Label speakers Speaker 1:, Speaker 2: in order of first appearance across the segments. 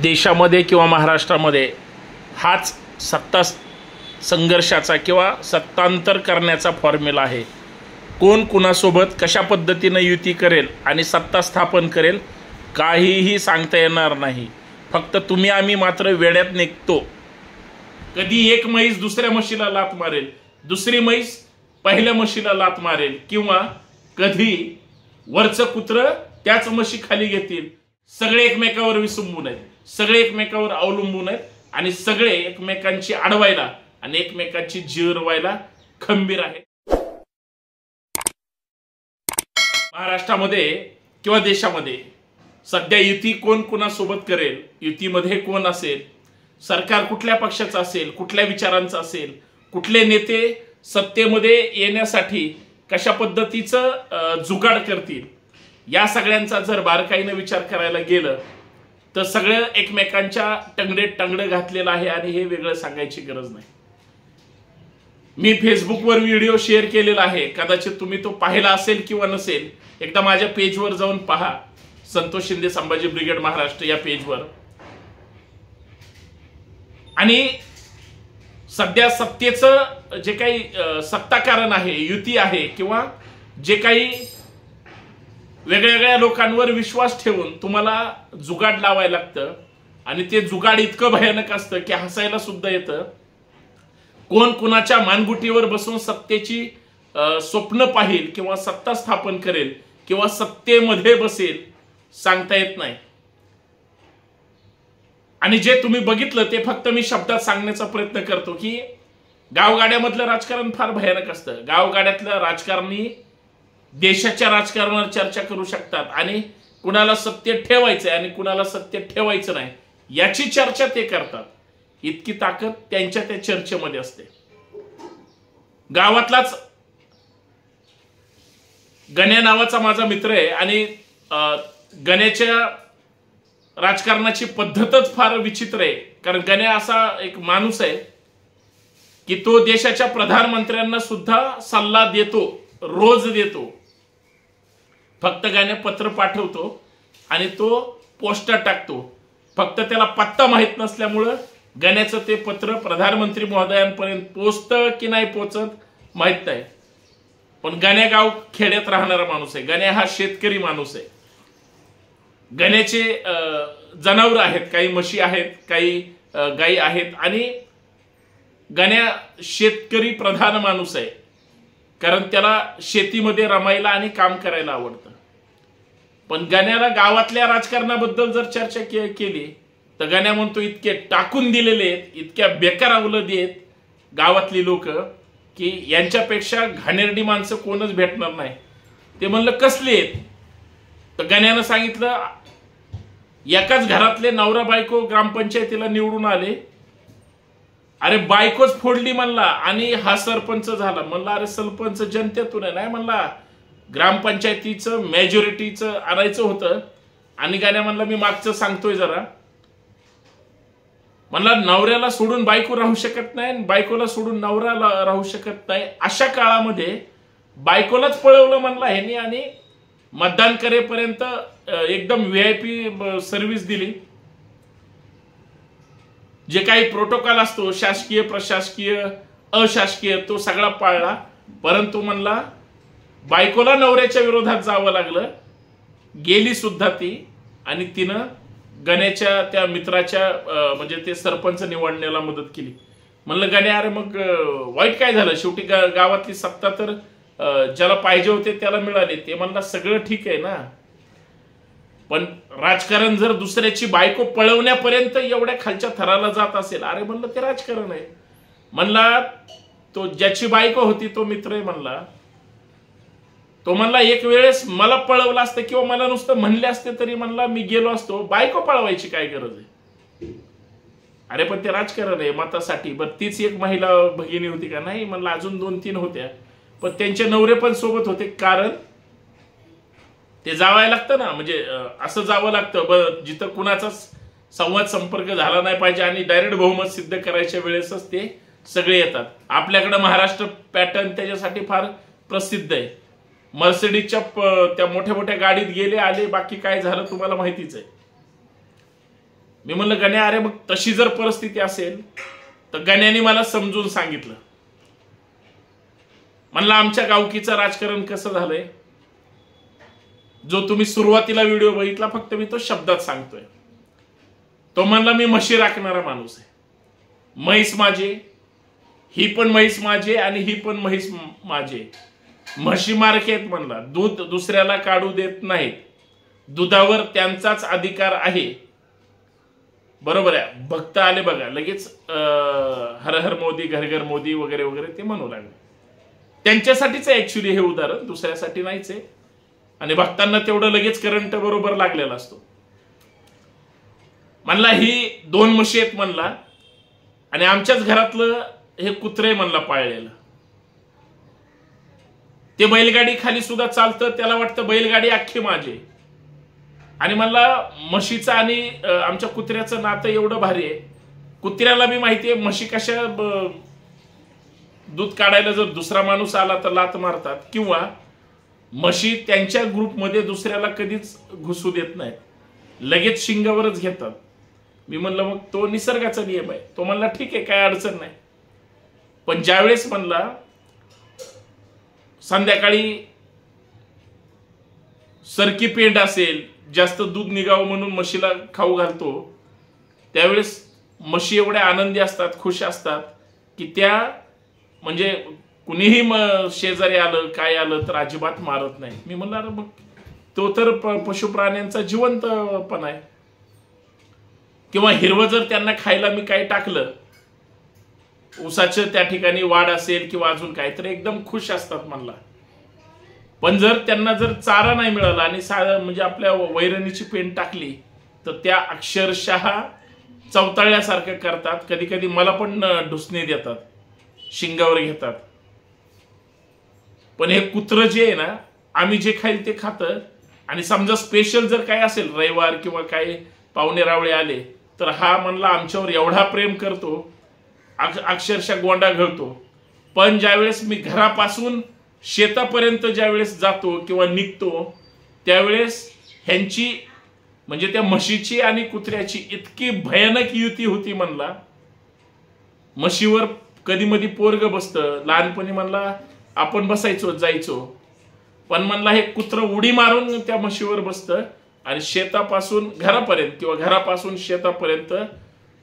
Speaker 1: देशामध्ये किंवा महाराष्ट्रामध्ये हाच सत्ता संघर्षाचा किंवा सत्तांतर करण्याचा फॉर्म्युला आहे। कोण कुणासोबत कशा पद्धतीने युती करेल आणि सत्ता स्थापन करेल काहीही सांगता येणार नाही। फक्त तुम्ही आम्ही मात्र वेड्यात निघतो। कधी एक म्हैस दुसऱ्या म्हशीला लात मारेल, दुसरी म्हैस पहिल्या म्हशीला लात मारेल, किंवा कधी वरचं कुत्र त्याच म्हशी खाली घेतील। सगळे एकमेकावर विसंबून आहेत, सगळे एकमेकावर अवलंबून आहेत आणि सगळे एकमेकांची अडवायला आणि एकमेकांची जिरवायला खंबीर आहेत। महाराष्ट्रामध्ये किंवा देशामध्ये सध्या युती कोण कुणासोबत करेल, युतीमध्ये कोण असेल, सरकार कुठल्या पक्षाचं असेल, कुठल्या विचारांचं असेल, कुठले नेते सत्तेमध्ये येण्यासाठी कशा पद्धतीचं जुगाड करतील, या सगळ्यांचा जर बारकाईने विचार करायला गेलं तर सगळं एकमेकांच्या टंगडेत टंगडं घातलेलं आहे आणि हे वेगळं सांगायची गरज नाही। मी फेसबुकवर व्हिडिओ शेअर केलेला आहे, कदाचित तुम्ही तो पाहिला असेल किंवा नसेल। एकदा माझ्या पेजवर जाऊन पहा, संतोष शिंदे संभाजी ब्रिगेड महाराष्ट्र या पेजवर। आणि सध्या सत्तेचं जे काही सत्ताकारण आहे, युती आहे, किंवा जे काही वेगवेगळ्या लोकांवर विश्वास ठेवून तुम्हाला जुगाड लावायला लागतं आणि ते जुगाड इतकं भयानक असतं की हसायला सुद्धा येतं। कोण कुणाच्या मानगुटीवर बसून सत्तेची स्वप्न पाहिल किंवा सत्ता स्थापन करेल किंवा सत्तेमध्ये बसेल सांगता येत नाही। आणि जे तुम्ही बघितलं ते फक्त मी शब्दात सांगण्याचा प्रयत्न करतो की गावगाड्यामधलं राजकारण फार भयानक असतं। गावगाड्यातल्या राजकारणी देशाच्या राजकारणावर चर्चा करू शकतात आणि कुणाला सत्तेत ठेवायचं आणि कुणाला सत्तेत ठेवायचं नाही याची चर्चा ते करतात। इतकी ताकद त्यांच्या त्या चर्चेमध्ये असते। गावातलाच गण्या नावाचा माझा मित्र आहे आणि गण्याच्या राजकारणाची पद्धतच फार विचित्र आहे। कारण गण्या असा एक माणूस आहे की तो देशाच्या प्रधानमंत्र्यांना सुद्धा सल्ला देतो, रोज देतो। फक्त गण्या पत्र पाठवतो आणि तो पोस्टात टाकतो। फक्त त्याला पत्ता माहित नसल्यामुळं गण्याचं ते पत्र प्रधानमंत्री महोदयांपर्यंत पोचतं की नाही पोचत माहित नाही। पण गण्या गाव खेड्यात राहणारा माणूस आहे। गण्या हा शेतकरी माणूस आहे। गण्याचे जनावर आहेत, काही म्हशी आहेत, काही गायी आहेत आणि गण्या शेतकरी प्रधान माणूस आहे। कारण त्याला शेतीमध्ये रमायला आणि काम करायला आवडतं। पण गण्याला गावातल्या राजकारणाबद्दल जर चर्चा केली तर गण्या म्हणतो इतके टाकून दिलेले आहेत, इतक्या बेकार अवलदी आहेत गावातली लोक की यांच्यापेक्षा घाणेरडी माणसं कोणच भेटणार नाही। ते म्हणलं कसली आहेत तर गण्यानं सांगितलं एकाच घरातले नवरा बायको ग्रामपंचायतीला निवडून आले। अरे बायकोच फोडली म्हणला आणि हा सरपंच झाला। म्हणला अरे सरपंच जनतेतून आहे, नाही म्हणला ग्रामपंचायतीचं मेजॉरिटीचं आणायचं होतं। आणि गण्या म्हणला मी मागचं सांगतोय जरा, म्हणला नवऱ्याला सोडून बायको राहू शकत नाही, बायकोला सोडून नवरा राहू शकत नाही। अशा काळामध्ये बायकोलाच पळवलं म्हणला ह्यांनी आणि मतदान करेपर्यंत एकदम VIP सर्व्हिस दिली। जे काही प्रोटोकॉल असतो शासकीय, प्रशासकीय, अशासकीय तो सगळा पाळला। परंतु म्हणला बायकोला नवऱ्याच्या विरोधात जावं लागलं, गेली सुद्धा ती आणि तिनं गण्याच्या त्या मित्राच्या म्हणजे ते सरपंच निवडण्याला मदत केली। म्हणलं गण्या अरे मग वाईट काय झालं, शेवटी गावातली सत्ता तर ज्याला पाहिजे होते त्याला मिळाले। ते म्हणला सगळं ठीक आहे ना, पण राजकारण जर दुसऱ्याची बायको पळवण्यापर्यंत एवढ्या खालच्या थराला जात असेल, अरे म्हणलं ते राजकारण आहे। म्हणला तो ज्याची बायको होती तो मित्र आहे म्हणला, तो म्हणला एक वेळेस मला पळवलं असतं किंवा मला नुसतं म्हणले असते तरी म्हणला मी गेलो असतो, बायको पळवायची काय गरज आहे। अरे पण ते राजकारण आहे मतासाठी। बरं तीच एक महिला भगिनी होती का, नाही म्हणला अजून 2-3 होत्या, पण त्यांचे नवरे पण सोबत होते। कारण ते जावं लागतं ना, म्हणजे असं जावं लागतं जिथं कुणाचा संवाद संपर्क झाला नाही पाहिजे आणि डायरेक्ट बहुमत सिद्ध करायच्या वेळेसच ते सगळे येतात। आपल्याकडे महाराष्ट्र पॅटर्न त्याच्यासाठी फार प्रसिद्ध आहे। मर्सिडीजच्या त्या मोठ्या मोठ्या गाडीत गेले आले, बाकी काय झालं तुम्हाला माहितीच आहे। मी म्हणलं गण्या अरे मग तशी जर परिस्थिती असेल तर गण्याने मला समजून सांगितलं. म्हणलं आमच्या गावकीचं राजकारण कसं झालंय, जो तुम्ही सुरुवातीला व्हिडिओ बघितला फक्त मी तो शब्दात सांगतोय. तो म्हणला मी म्हशी राखणारा माणूस आहे, म्हैस माझे, ही पण म्हैस माझे आणि ही पण म्हैस माझे, म्हशी मार्केट म्हणला, दूध दुसऱ्याला काढू देत नाहीत, दुधावर त्यांचाच अधिकार आहे. बरोबर आहे. भक्त आले बघा लगेच हर हर मोदी घर घर मोदी वगैरे वगैरे ते म्हणू लागले. त्यांच्यासाठीच आहे ऍक्च्युली हे उदाहरण, दुसऱ्यासाठी नाहीच आहे. आणि भक्तांना तेवढं लगेच करंट बरोबर लागलेला असतो. म्हणला ही 2 म्हशी आहेत म्हणला आणि आमच्याच घरातलं हे कुत्रे म्हणला पाळलेलं. ते बैलगाडी खाली सुद्धा चालतं, त्याला वाटतं बैलगाडी अख्खी माझी. आणि म्हणला म्हशीचं आणि आमच्या कुत्र्याचं नातं एवढं भारी आहे, कुत्र्याला बी माहिती आहे म्हशी कशा दूध काढायला जर दुसरा माणूस आला तर लात मारतात, किंवा म्हशी त्यांच्या ग्रुपमध्ये दुसऱ्याला कधीच घुसू देत नाहीत, लगेच शिंगावरच घेतात. मी म्हणलं मग तो निसर्गाचा नियम आहे. तो म्हणला ठीक आहे काय अडचण नाही. पण ज्यावेळेस म्हणला संध्याकाळी सरकी पेंड असेल, जास्त दूध निघावं म्हणून म्हशीला खाऊ घालतो, त्यावेळेस म्हशी एवढ्या आनंदी असतात, खुश असतात की त्या म्हणजे कुणीही शेजारी आलं काय आलं तर अजिबात मारत नाही. मी म्हणलं अरे मग तो तर पशुप्राण्यांचा जिवंतपणा आहे. किंवा हिरवं जर त्यांना खायला मी काही टाकलं, ऊसाचं त्या ठिकाणी वाढ असेल किंवा अजून काय, तर एकदम खुश असतात म्हणला. पण जर त्यांना जर चारा नाही मिळाला आणि म्हणजे आपल्या वैरणीची पेंड टाकली तर त्या अक्षरशः चवताळल्यासारखं करतात. कधी कधी मला पण ढुसणे देतात, शिंगावर घेतात. पण हे कुत्र जे आहे ना, आम्ही जे खाईल ते खातं. आणि समजा स्पेशल जर काय असेल रविवार किंवा काही पाहुणे रावळे आले तर हा म्हणला आमच्यावर एवढा प्रेम करतो, अक्षरशः गोंडा घालतो. पण ज्यावेळेस मी घरापासून शेतापर्यंत ज्यावेळेस जातो किंवा निघतो त्यावेळेस ह्यांची म्हणजे त्या म्हशीची आणि कुत्र्याची इतकी भयानक युती होती म्हणला. म्हशीवर कधी मधी पोरग बसतं, लहानपणी म्हणला आपण बसायचो जायचो, पण म्हणला हे कुत्र उडी मारून त्या म्हशीवर बसतं आणि शेतापासून घरापर्यंत किंवा घरापासून शेतापर्यंत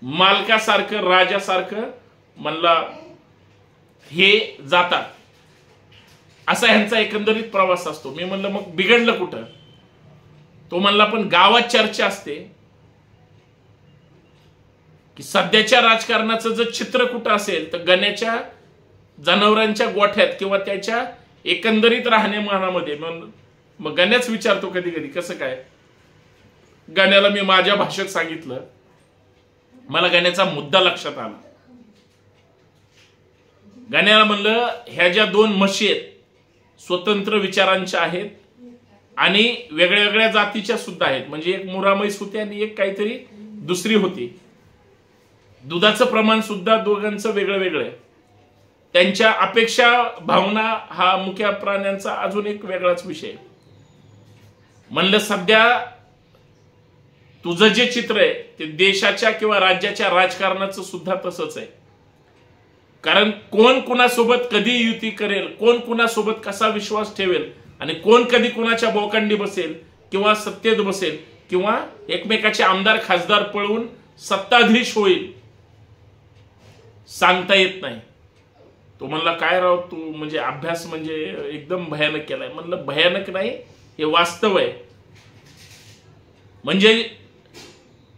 Speaker 1: मालकासारखं राजासारखं म्हणला हे जातात. असा ह्यांचा एकंदरीत प्रवास असतो. मी म्हणलं मग बिघडलं कुठं? तो म्हणला पण गावात चर्चा असते की सध्याच्या राजकारणाचं जर चित्र कुठं असेल तर गण्याच्या जनावरांच्या गोठ्यात किंवा त्याच्या एकंदरीत राहणीमानामध्ये. मग गण्याच विचारतो कधी कधी कसं काय. गण्याला मी माझ्या भाषेत सांगितलं. मला गण्याचा मुद्दा लक्षात आला. गण्याला म्हणलं ह्या ज्या 2 म्हशी आहेत स्वतंत्र विचारांच्या आहेत आणि वेगळ्या वेगळ्या जातीच्या सुद्धा आहेत. म्हणजे एक मुरा म्हैस होती आणि एक काहीतरी दुसरी होती. दुधाचं प्रमाण सुद्धा दोघांचं वेगळं वेगळं आहे. त्यांच्या अपेक्षा भावना हा मुख्य प्राण्यांचा अजून एक वेगळाच विषय. म्हणलं सध्या तुझं जे चित्र आहे ते देशाच्या किंवा राज्याच्या राजकारणाचं सुद्धा तसंच आहे. कारण कोण कुणासोबत कधी युती करेल, कोण कुणासोबत कसा विश्वास ठेवेल आणि कोण कधी कुणाच्या बोकांडी बसेल किंवा सत्तेत बसेल किंवा एकमेकाचे आमदार खासदार पळवून सत्ताधीश होईल सांगता येत नाही. तो म्हणला काय राव तू म्हणजे अभ्यास म्हणजे एकदम भयानक केलाय. म्हणलं भयानक नाही, हे वास्तव आहे. म्हणजे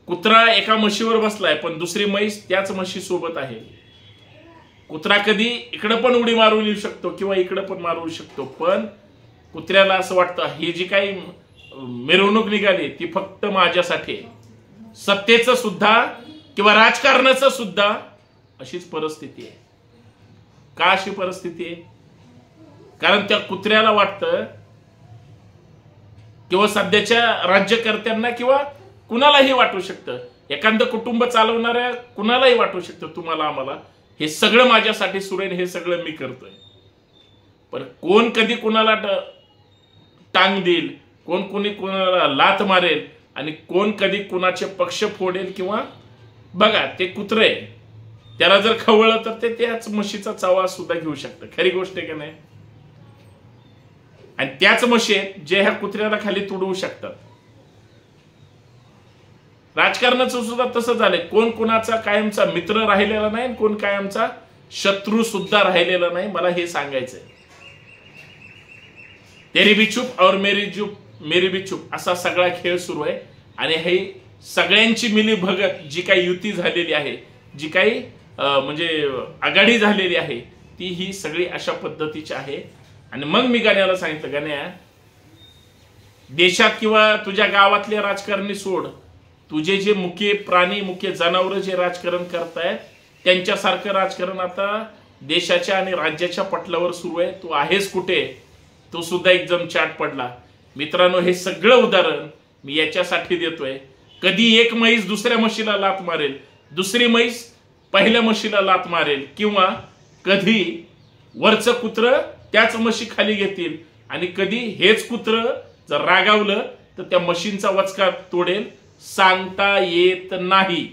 Speaker 1: कुत्रा एका म्हशीवर बसलाय पण दुसरी म्हैस त्याच म्हशी सोबत आहे. कुत्रा कधी इकडं पण उडी मारून येऊ शकतो किंवा इकडं पण मारू शकतो. पण कुत्र्याला असं वाटतं ही जी काही मिरवणूक निघाली ती फक्त माझ्यासाठी. सत्तेचं सुद्धा किंवा राजकारणाचं सुद्धा अशीच परिस्थिती आहे. का अशी परिस्थिती आहे? कारण त्या कुत्र्याला वाटतं किंवा सध्याच्या राज्यकर्त्यांना किंवा कुणालाही वाटू शकतं, एखादं कुटुंब चालवणाऱ्या कुणालाही वाटू शकतं तुम्हाला आम्हाला हे सगळं माझ्यासाठी सुरेल, हे सगळं मी करतोय. पण कोण कधी कुणाला टांग देईल, कोण कोणी कुणाला लात मारेल, आणि कोण कधी कुणाचे पक्ष फोडेल किंवा बघा ते कुत्रे त्याला जर खवळलं तर ते त्याच म्हशीचा चावा सुद्धा घेऊ शकतं. खरी गोष्ट आहे का नाही? आणि त्याच म्हशी जे ह्या कुत्र्याला खाली तुडवू शकतात. राजकारणाचं सुद्धा तसं झालंय. कोण कोणाचा कायमचा मित्र राहिलेला नाही, कोण कायमचा शत्रू सुद्धा राहिलेला नाही. मला हे सांगायचंय. तेरी भी चुप और मेरी भी चुप असा सगळा खेळ सुरू आहे. आणि हे सगळ्यांची मिलीभगत जी काही युती झालेली आहे, जी काही म्हणजे आघाडी झालेली आहे, ती ही सगळी अशा पद्धतीची आहे. आणि मग मी गण्याला सांगितलं, गण्या देशात किंवा तुझ्या गावातले राजकारणी सोड, तुझे जे मुख्य प्राणी मुख्य जनावर जे राजकारण करतायत त्यांच्यासारखं राजकारण आता देशाच्या आणि राज्याच्या पटलावर सुरू आहे. तू आहेस कुठे? तो सुद्धा एकदम चाट पडला. मित्रांनो, हे सगळं उदाहरण मी याच्यासाठी देतोय, कधी एक म्हैस दुसऱ्या म्हशीला लात मारेल, दुसरी म्हैस पहिल्या म्हशीला लात मारेल, किंवा कधी वरचं कुत्र त्याच म्हशी खाली घेतील आणि कधी हेच कुत्र जर रागावलं तर त्या म्हशींचा वचका तोडेल. सांगता येत नाही.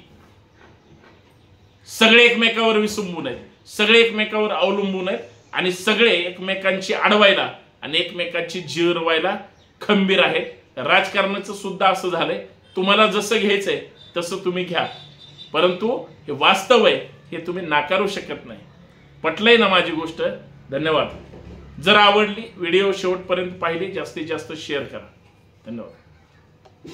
Speaker 1: सगळे एकमेकावर विसंबून आहेत, सगळे एकमेकावर अवलंबून आहेत आणि सगळे एकमेकांची अडवायला आणि एकमेकांची जिरवायला खंबीर आहेत. राजकारणाचं सुद्धा असं झालंय. तुम्हाला जसं घ्यायचंय तसं तुम्ही घ्या, परंतु हे वास्तव आहे हे तुम्ही नाकारू शकत नाही. पटलंय ना माझी गोष्ट? धन्यवाद. जर आवडली व्हिडिओ शेवटपर्यंत पाहिली, जास्तीत जास्त शेअर करा. धन्यवाद.